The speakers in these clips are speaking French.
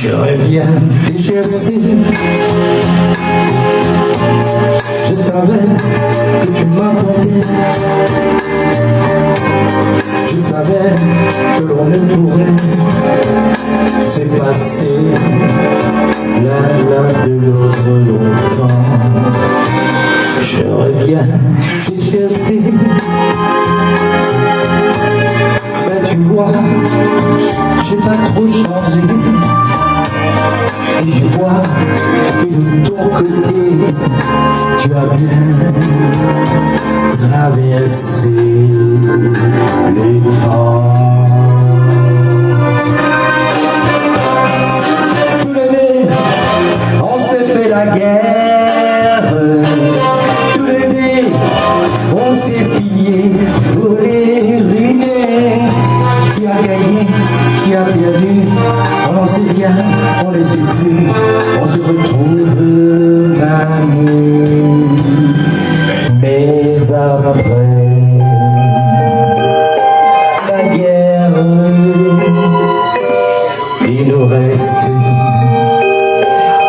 Je reviens des GSC. Je savais que tu m'attendais. Je savais que l'on ne pourrait s'effacer l'un de l'autre longtemps. Je reviens des GSC. Mais tu vois, j'ai pas trop changé. Et je vois que de ton côté, tu as bien traversé les temps. Tous les deux, on s'est fait la guerre. Tous les deux, on s'est pillé, volé, ruiné. Qui a gagné, qui a perdu, on n'en sait rien, on ne sait plus, on se retrouve d'amour. Mais après la guerre, il nous reste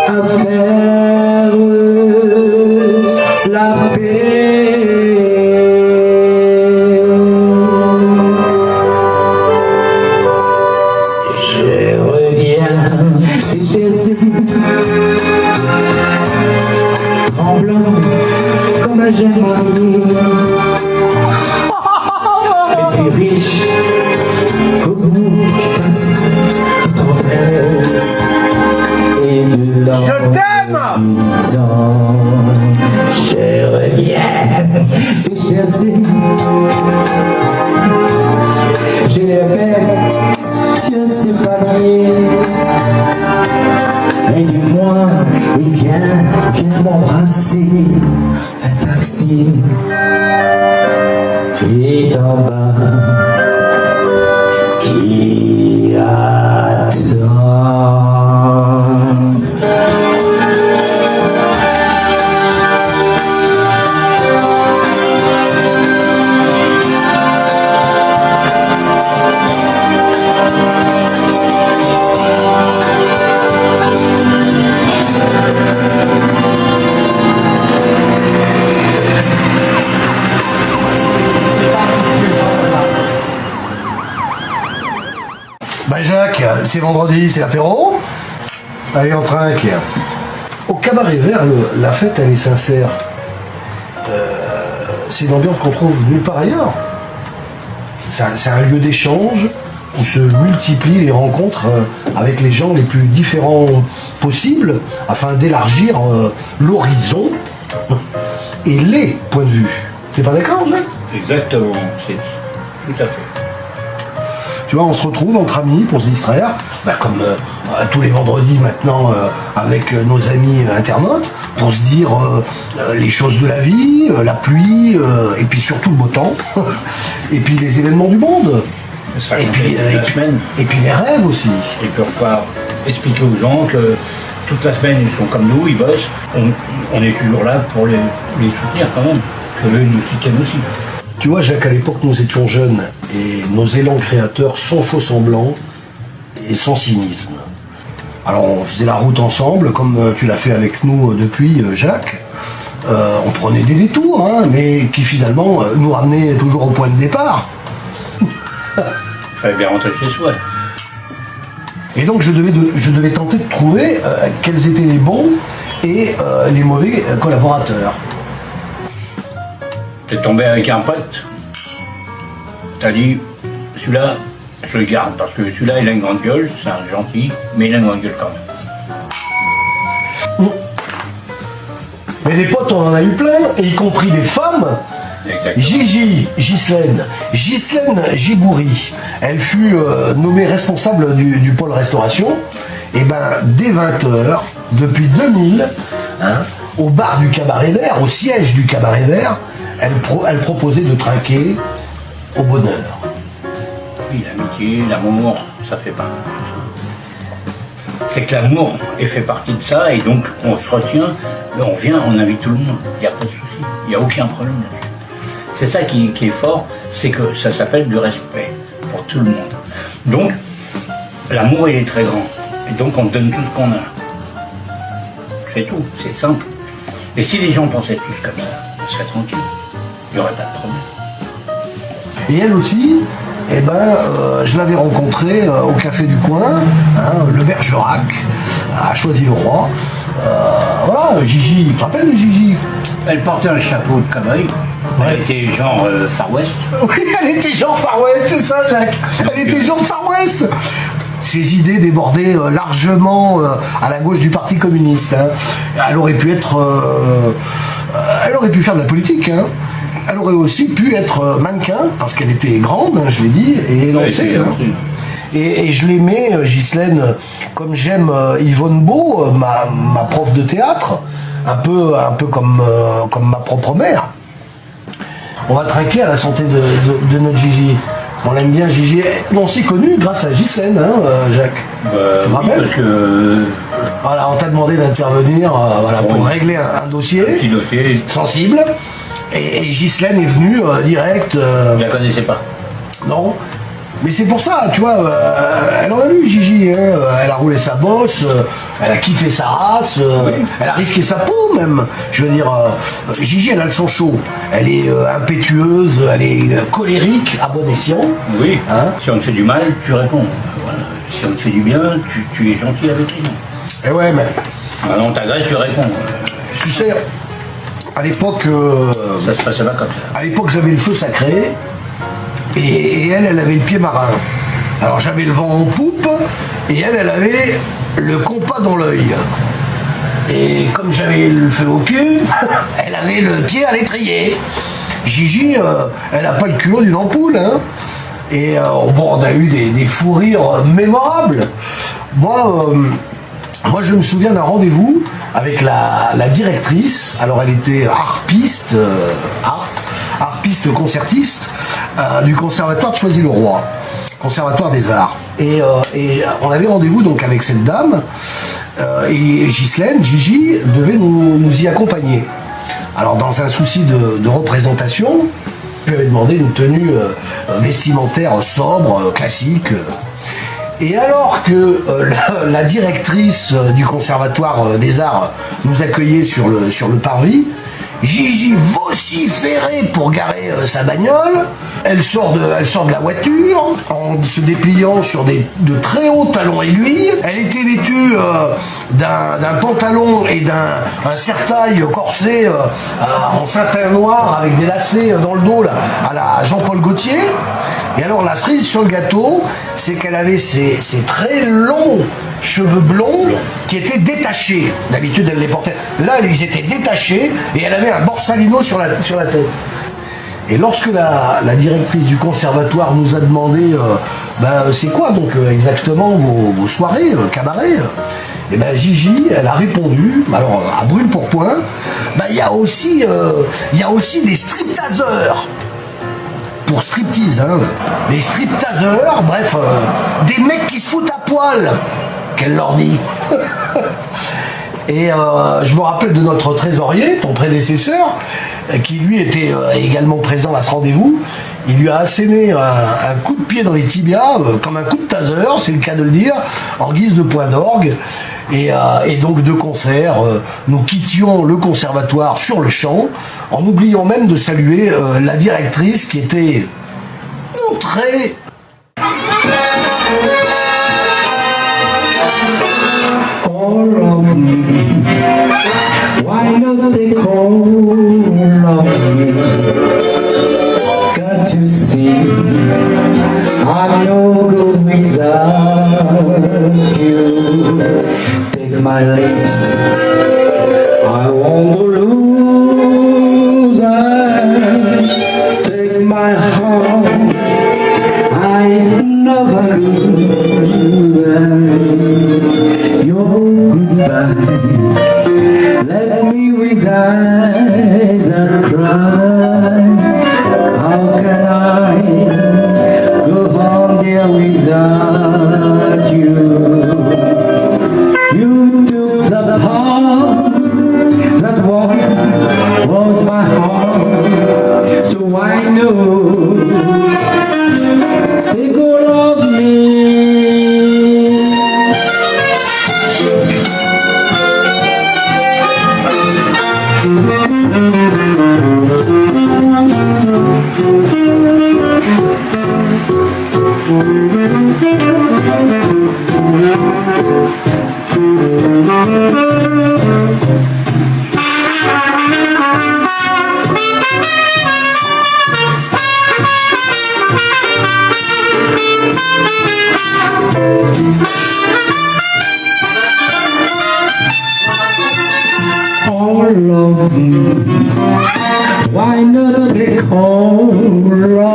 à faire la paix. Tremblant comme un jeune marié, et puis riche qu'au bout qui passe de tendresse et de l'envie. Je t'aime. Je reviens des chassés. J'ai les peines, je sais pas nier. Et dis-moi, viens m'embrasser. Un taxi qui est en bas, qui attend. Bah Jacques, c'est vendredi, c'est l'apéro. Allez, on trinque. Au Cabaret Vert, la fête, elle est sincère. C'est une ambiance qu'on trouve nulle part ailleurs. C'est un lieu d'échange où se multiplient les rencontres avec les gens les plus différents possibles afin d'élargir l'horizon et les points de vue. T'es pas d'accord, Jacques? Exactement, c'est tout à fait. Tu vois, on se retrouve entre amis pour se distraire, comme tous les vendredis maintenant avec nos amis internautes, pour se dire les choses de la vie, la pluie, et puis surtout le beau temps, et puis les événements du monde, et puis les rêves aussi. Et puis enfin, expliquer aux gens que toute la semaine ils sont comme nous, ils bossent, on est toujours là pour les soutenir quand même, que eux nous soutiennent aussi. Tu vois, Jacques, à l'époque, nous étions jeunes et nos élans créateurs sans faux semblants et sans cynisme. Alors, on faisait la route ensemble, comme tu l'as fait avec nous depuis, Jacques. On prenait des détours, hein, mais qui finalement nous ramenaient toujours au point de départ. Il fallait bien rentrer chez soi. Et donc, je devais tenter de trouver quels étaient les bons et les mauvais collaborateurs. T'es tombé avec un pote, t'as dit, celui-là, je le garde, parce que celui-là, il a une grande gueule, c'est un gentil, mais il a une grande gueule quand même. Mais des potes, on en a eu plein, et y compris des femmes. Ghislaine Gibouri, elle fut nommée responsable du pôle restauration, et dès 20h, depuis 2000, au bar du Cabaret Vert, au siège du Cabaret Vert, elle proposait de trinquer au bonheur. Oui, l'amitié, l'amour, ça fait pas. C'est que l'amour fait partie de ça, et donc on se retient, on vient, on invite tout le monde, il n'y a pas de souci, il n'y a aucun problème là-dessus. C'est ça qui est fort, c'est que ça s'appelle du respect pour tout le monde. Donc, l'amour il est très grand. Et donc on te donne tout ce qu'on a. C'est tout, c'est simple. Et si les gens pensaient tous comme ça, on serait tranquille. Il n'y aurait pas de problème. Et elle aussi, eh ben, je l'avais rencontrée au café du coin, hein, le Bergerac, à Choisy-le-Roi. Voilà, Gigi, tu te rappelles de Gigi? Elle portait un chapeau de cow-boy. Elle était genre Far West. Oui, elle était genre Far West, c'est ça, Jacques. Elle était genre Far West. Ses idées débordaient largement à la gauche du Parti communiste. Hein. Elle aurait pu être, elle aurait pu faire de la politique. Hein. Elle aurait aussi pu être mannequin parce qu'elle était grande, hein, je l'ai dit, et élancée. Hein. Et je l'aimais, Ghislaine, comme j'aime Yvonne Beau, ma prof de théâtre, un peu comme ma propre mère. On va trinquer à la santé de notre Gigi. On l'aime bien, Gigi. On s'est connus grâce à Ghislaine, hein, Jacques. Tu te rappelles ? Parce que. Voilà, on t'a demandé d'intervenir voilà, pour régler un dossier, Un petit dossier. sensible. Et Ghislaine est venue direct. Je la connaissais pas. Non. Mais c'est pour ça, tu vois, elle en a vu Gigi, hein, elle a roulé sa bosse, elle a kiffé sa race, elle a risqué sa peau même. Je veux dire, Gigi elle a le sang chaud, elle est impétueuse, elle est colérique à bon escient. Oui, Hein. Si on te fait du mal, tu réponds. Voilà. Si on te fait du bien, tu es gentil avec les gens. Et ouais, mais Alors on t'agresse, tu réponds. tu sais, à l'époque, Ça se passait pas comme ça. à l'époque j'avais le feu sacré, et elle avait le pied marin. Alors j'avais le vent en poupe, et elle avait le compas dans l'œil. Et comme j'avais le feu au cul, elle avait le pied à l'étrier. Gigi, elle n'a pas le culot d'une ampoule. Hein. Et bon, on a eu des fous rires mémorables. Moi, je me souviens d'un rendez-vous avec la directrice. Alors, elle était harpiste, harpiste concertiste du conservatoire de Choisy-le-Roi, conservatoire des arts. Et on avait rendez-vous donc avec cette dame. Et Ghislaine, Gigi, devait nous y accompagner. Alors, dans un souci de représentation, je lui avais demandé une tenue vestimentaire sobre, classique. Et alors que la directrice du conservatoire des arts nous accueillait sur le parvis, Gigi vociférait pour garer sa bagnole. Elle sort de la voiture en se dépliant sur de très hauts talons aiguilles. Elle était vêtue d'un pantalon et d'un serre-taille corsé en satin noir avec des lacets dans le dos là, à la Jean-Paul Gaultier. Et alors la cerise sur le gâteau, c'est qu'elle avait ces très longs cheveux blonds qui étaient détachés. D'habitude elle les portait. Là ils étaient détachés et elle avait un borsalino sur la tête. Et lorsque la directrice du conservatoire nous a demandé c'est quoi donc exactement vos soirées, cabaret, et ben Gigi, elle a répondu, alors à brûle pour point, il y a aussi des stripteaseurs. Pour striptease, hein. Des stripteaseurs, bref, des mecs qui se foutent à poil, qu'elle leur dit. Et je me rappelle de notre trésorier, ton prédécesseur, qui lui était également présent à ce rendez-vous. Il lui a asséné un coup de pied dans les tibias, comme un coup de taser, c'est le cas de le dire, en guise de point d'orgue. Et donc de concert, nous quittions le conservatoire sur le champ, en oubliant même de saluer la directrice qui était outrée. All of me, why not take all of me? Got to see, I'm no good without you. Take my lips, I won't lose them. Take my heart, I never lose them. Your goodbye left me with eyes that cry. How can I go on there without you? You took the part that was my heart, so I know. Take all of me.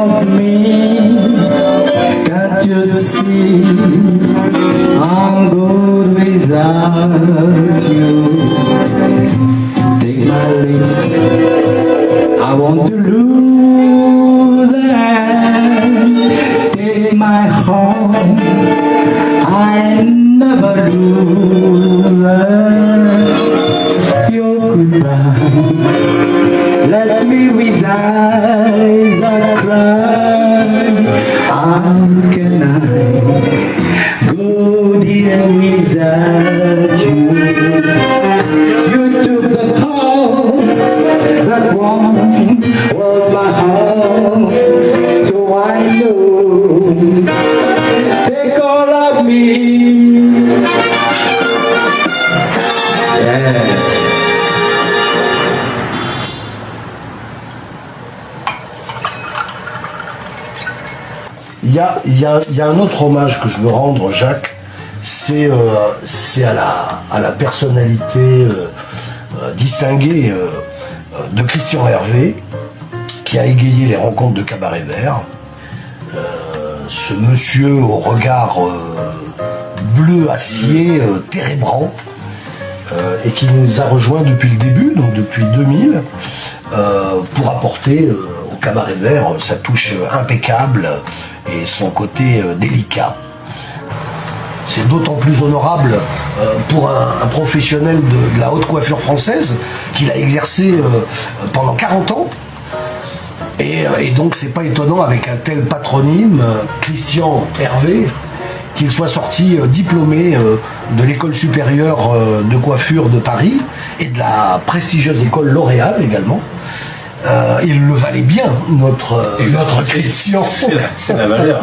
of me. Can't you see I'm good without you? Take my lips, I want to lose them. Take my heart, I never lose them. Your goodbye, let me with eyes that cry. How can I go there without you? You took the thought that one was my home, so I know. Take all of me. Yeah. Il y a un autre hommage que je veux rendre, Jacques, c'est à la personnalité distinguée de Christian Hervé, qui a égayé les rencontres de Cabaret Vert. Ce monsieur au regard bleu acier, térébrant, et qui nous a rejoints depuis le début, donc depuis 2000, pour apporter au Cabaret Vert sa touche impeccable et son côté délicat. C'est d'autant plus honorable pour un professionnel de la haute coiffure française qu'il a exercé pendant 40 ans. Et donc c'est pas étonnant avec un tel patronyme, Christian Hervé, qu'il soit sorti diplômé de l'école supérieure de coiffure de Paris et de la prestigieuse école L'Oréal également. Il le valait bien, notre Christian. C'est la valeur.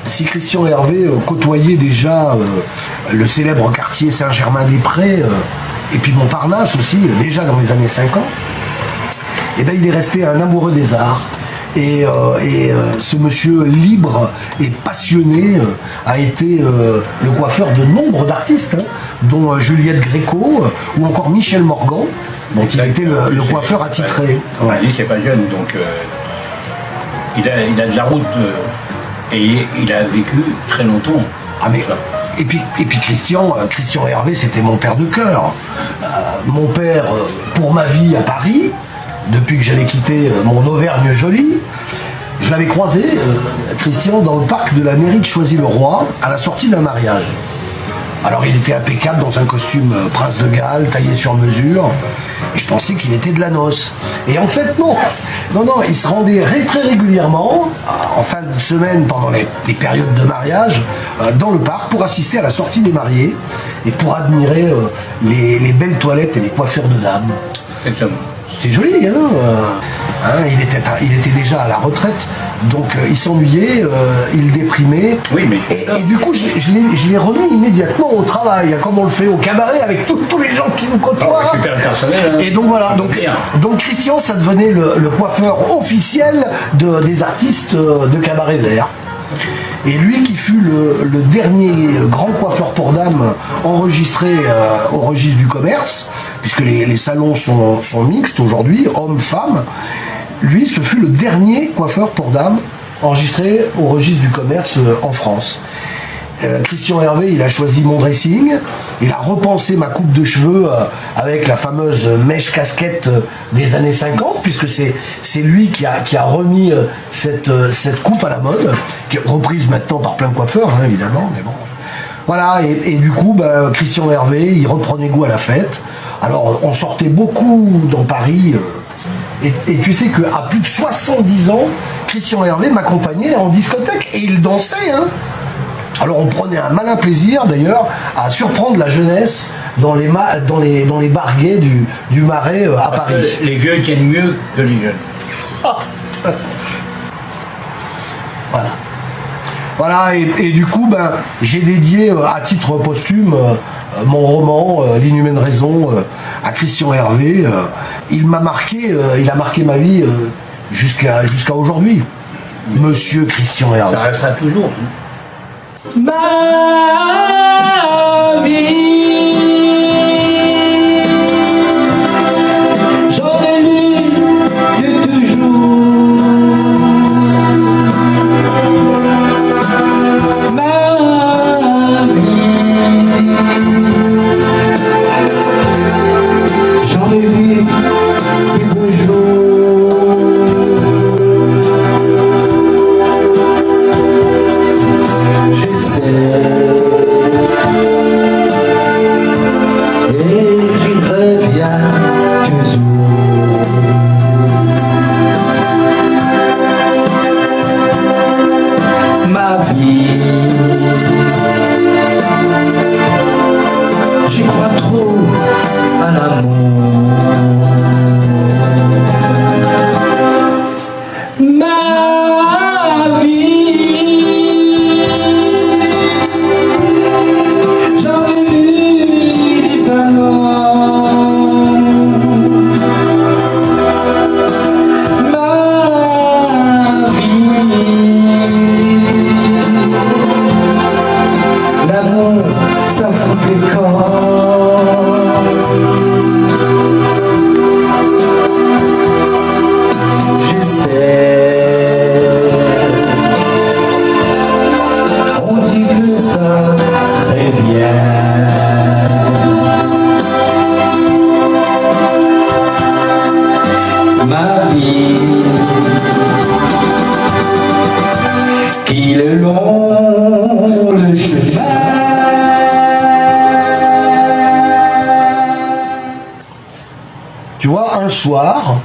Si Christian Hervé côtoyait déjà le célèbre quartier Saint-Germain-des-Prés et puis Montparnasse aussi, déjà dans les années 50, eh ben, il est resté un amoureux des arts. Et ce monsieur libre et passionné a été le coiffeur de nombre d'artistes, hein, dont Juliette Gréco ou encore Michel Morgan, dont il était le coiffeur attitré. Ouais. Lui, c'est pas jeune, donc il a de la route et il a vécu très longtemps. Ah mais, et puis Christian Hervé, c'était mon père de cœur. Mon père, pour ma vie à Paris, depuis que j'avais quitté mon Auvergne jolie, je l'avais croisé, Christian, dans le parc de la mairie de Choisy-le-Roi, à la sortie d'un mariage. Alors il était impeccable dans un costume prince de Galles, taillé sur mesure, et je pensais qu'il était de la noce. Et en fait non, il se rendait très régulièrement, en fin de semaine, pendant les périodes de mariage, dans le parc pour assister à la sortie des mariés et pour admirer les belles toilettes et les coiffures de dames. C'est joli, hein, il était déjà à la retraite, donc il s'ennuyait, il déprimait. Oui, mais et du coup, je l'ai remis immédiatement au travail, hein, comme on le fait au cabaret avec tous les gens qui nous côtoient. Super personnel, hein. Et donc voilà, donc Christian, ça devenait le coiffeur officiel des artistes de Cabaret Vert. Et lui qui fut le dernier grand coiffeur pour dames enregistré au registre du commerce, puisque les salons sont mixtes aujourd'hui, hommes-femmes, lui ce fut le dernier coiffeur pour dames enregistré au registre du commerce en France. Christian Hervé, il a choisi mon dressing, il a repensé ma coupe de cheveux avec la fameuse mèche casquette des années 50, puisque c'est lui qui a remis cette coupe à la mode, qui est reprise maintenant par plein de coiffeurs, hein, évidemment, mais bon. Voilà, et du coup, Christian Hervé, il reprenait goût à la fête. Alors, on sortait beaucoup dans Paris, et tu sais qu'à plus de 70 ans, Christian Hervé m'accompagnait en discothèque, et il dansait, hein. Alors on prenait un malin plaisir d'ailleurs à surprendre la jeunesse dans les bars gays du Marais à Paris. Les vieux tiennent mieux que les jeunes. Voilà, et du coup j'ai dédié à titre posthume mon roman L'Inhumaine Raison à Christian Hervé. Il a marqué ma vie jusqu'à aujourd'hui. Monsieur Christian Hervé. Ça restera toujours. Ma vie, j'en ai lu que toujours et j'y reviens toujours. Ma vie, j'y crois trop à l'amour. Ma vie, j'en ai vu des amants. Ma vie, l'amour, ça fout les corps. Je sais, on dit que ça revient. Ma vie, qu'il est long le chemin. Tu vois, un soir,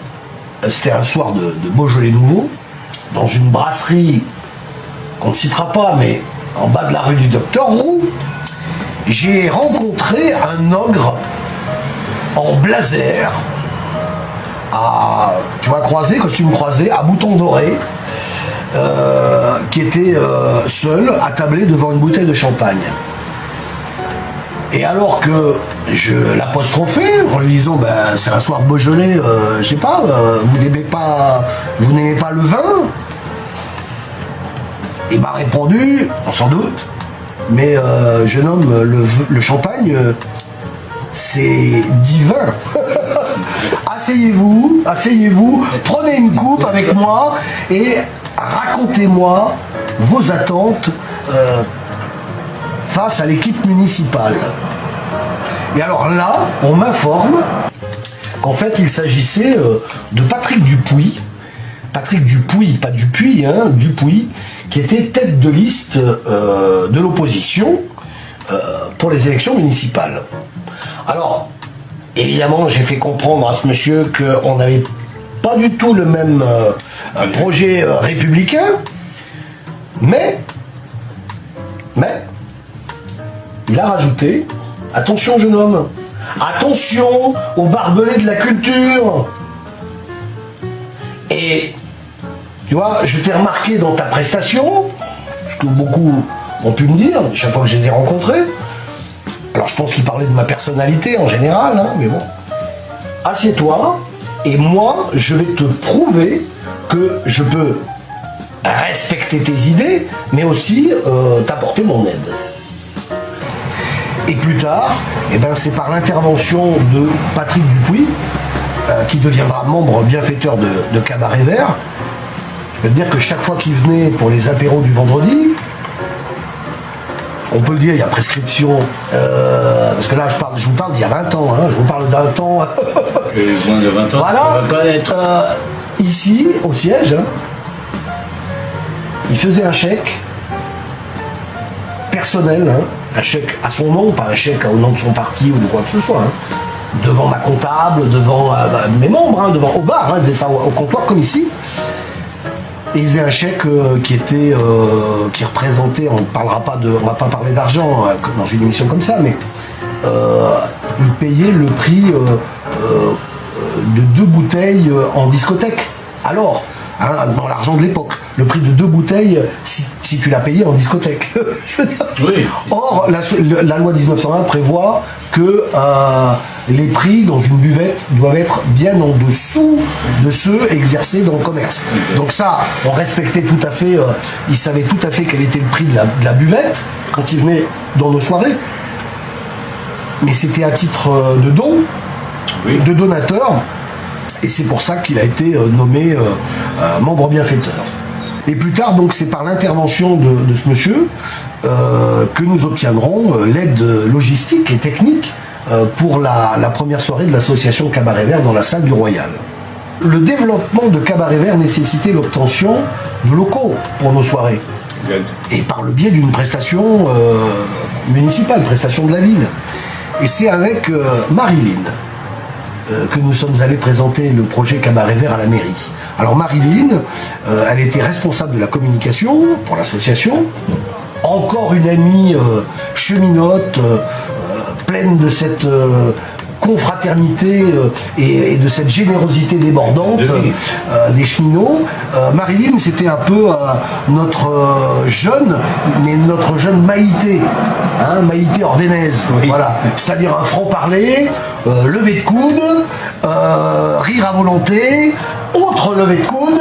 c'était un soir de Beaujolais nouveau, dans une brasserie qu'on ne citera pas, mais en bas de la rue du Docteur Roux, j'ai rencontré un ogre en blazer, tu vois, croisé, costume croisé, à boutons dorés, qui était seul, attablé devant une bouteille de champagne. Et alors que je l'apostrophais en lui disant ben, c'est un soir Beaujolais, je sais pas, vous n'aimez pas le vin? Il m'a répondu, sans doute, mais jeune homme, le champagne, c'est divin. Asseyez-vous, prenez une coupe avec moi et racontez-moi vos attentes face à l'équipe municipale. Et alors là, on m'informe qu'en fait il s'agissait de Patrick Dupuis, pas Dupuis, hein, Dupuis, qui était tête de liste de l'opposition pour les élections municipales. Alors, évidemment, j'ai fait comprendre à ce monsieur qu'on n'avait pas du tout le même projet républicain, mais il a rajouté, attention jeune homme, attention aux barbelés de la culture. Et tu vois, je t'ai remarqué dans ta prestation, ce que beaucoup ont pu me dire chaque fois que je les ai rencontrés. Alors je pense qu'il parlait de ma personnalité en général, hein, mais bon. Assieds-toi et moi je vais te prouver que je peux respecter tes idées, mais aussi t'apporter mon aide. Et plus tard, eh ben, c'est par l'intervention de Patrick Dupuis, qui deviendra membre bienfaiteur de Cabaret Vert. Je peux te dire que chaque fois qu'il venait pour les apéros du vendredi, on peut le dire, il y a prescription, parce que là je vous parle d'il y a 20 ans, hein, je vous parle d'un temps... Moins de 20 ans, voilà, on va connaître. Ici, au siège, hein, il faisait un chèque personnel, hein, un chèque à son nom, pas un chèque au nom de son parti ou de quoi que ce soit, hein, devant ma comptable, devant mes membres, hein, devant au bar, hein, il faisait ça au comptoir comme ici. Et il faisait un chèque qui représentait, on va pas parler d'argent dans une émission comme ça, mais il payait le prix de 2 bouteilles en discothèque. Alors, hein, dans l'argent de l'époque, le prix de 2 bouteilles si tu l'as payé en discothèque. Je veux dire. Oui. Or, la loi 1901 prévoit que les prix dans une buvette doivent être bien en dessous de ceux exercés dans le commerce. Donc ça, on respectait tout à fait, ils savaient tout à fait quel était le prix de la buvette quand ils venaient dans nos soirées. Mais c'était à titre de don, oui, de donateur, et c'est pour ça qu'il a été nommé membre bienfaiteur. Et plus tard, donc, c'est par l'intervention de ce monsieur que nous obtiendrons l'aide logistique et technique pour la première soirée de l'association Cabaret Vert dans la salle du Royal. Le développement de Cabaret Vert nécessitait l'obtention de locaux pour nos soirées. Et par le biais d'une prestation municipale, prestation de la ville. Et c'est avec Marilyn que nous sommes allés présenter le projet Cabaret Vert à la mairie. Alors Marilyn, elle était responsable de la communication pour l'association. Encore une amie cheminote, pleine de cette confraternité et de cette générosité débordante des cheminots. Marilyn, c'était un peu notre jeune Maïté, hein, Maïté ordenaise, Oui. voilà. C'est-à-dire un franc-parler, lever de coude, rire à volonté, autre lever de coude.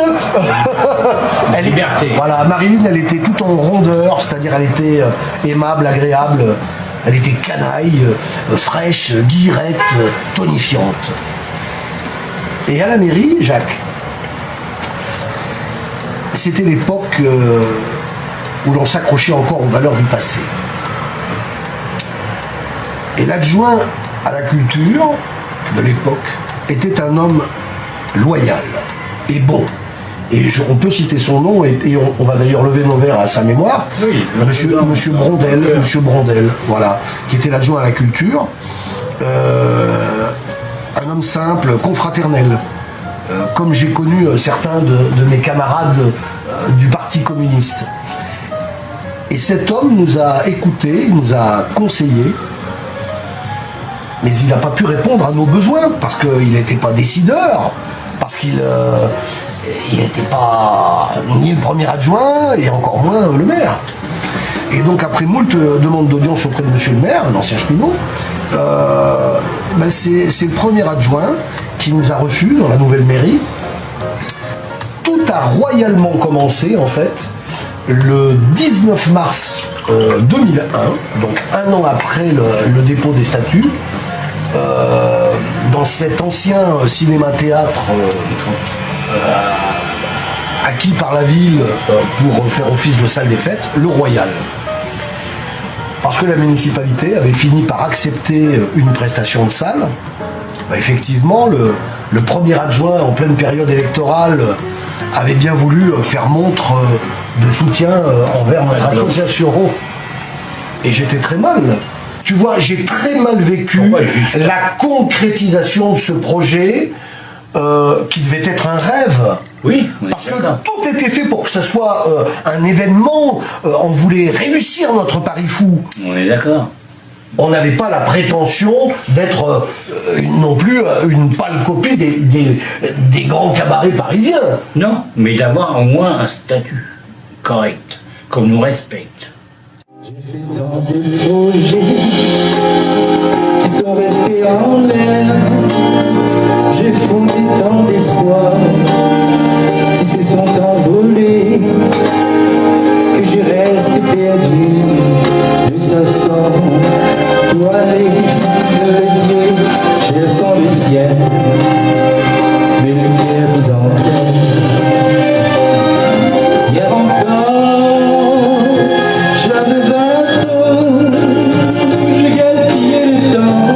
La liberté. Voilà, Marilyn, elle était tout en rondeur, c'est-à-dire elle était aimable, agréable. Elle était canaille, fraîche, guillerette, tonifiante. Et à la mairie, Jacques, c'était l'époque où l'on s'accrochait encore aux valeurs du passé. Et l'adjoint à la culture de l'époque était un homme loyal et bon. Et on peut citer son nom et on va d'ailleurs lever nos verres à sa mémoire. Oui, Monsieur Brondel, voilà, qui était l'adjoint à la culture. Un homme simple, confraternel, comme j'ai connu certains de mes camarades du Parti communiste. Et cet homme nous a écoutés, il nous a conseillés, mais il n'a pas pu répondre à nos besoins parce qu'il n'était pas décideur, parce qu'il n'était pas ni le premier adjoint et encore moins le maire. Et donc après moult demandes d'audience auprès de monsieur le maire, un ancien cheminot, c'est le premier adjoint qui nous a reçus dans la nouvelle mairie. Tout a royalement commencé en fait le 19 mars 2001, donc un an après le dépôt des statuts, dans cet ancien cinéma-théâtre acquis par la ville pour faire office de salle des fêtes, le Royal. Parce que la municipalité avait fini par accepter une prestation de salle, effectivement, le premier adjoint en pleine période électorale avait bien voulu faire montre de soutien envers notre association. Et j'étais très mal. Tu vois, j'ai très mal vécu la concrétisation de ce projet qui devait être un rêve. Oui, Parce que tout était fait pour que ce soit un événement. On voulait réussir notre pari fou. on est d'accord. On n'avait pas la prétention d'être non plus une pâle copie des grands cabarets parisiens. Non, mais d'avoir au moins un statut correct, qu'on nous respecte. J'ai fait tant de projets qui sont restés en l'air. J'ai fondé tant d'espoirs qui se sont envolés, que je reste perdu juste à son toilé. Les yeux, je sens le ciel, mais le cœur vous entend. Hier encore, j'avais 20 ans, je gaspillais le temps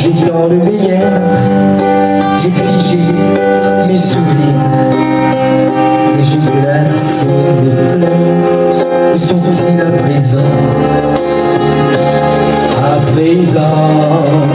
jetant le meilleur, j'ai figé mes souvenirs et j'ai glacé mes pleurs. Où sont-ils à présent? À présent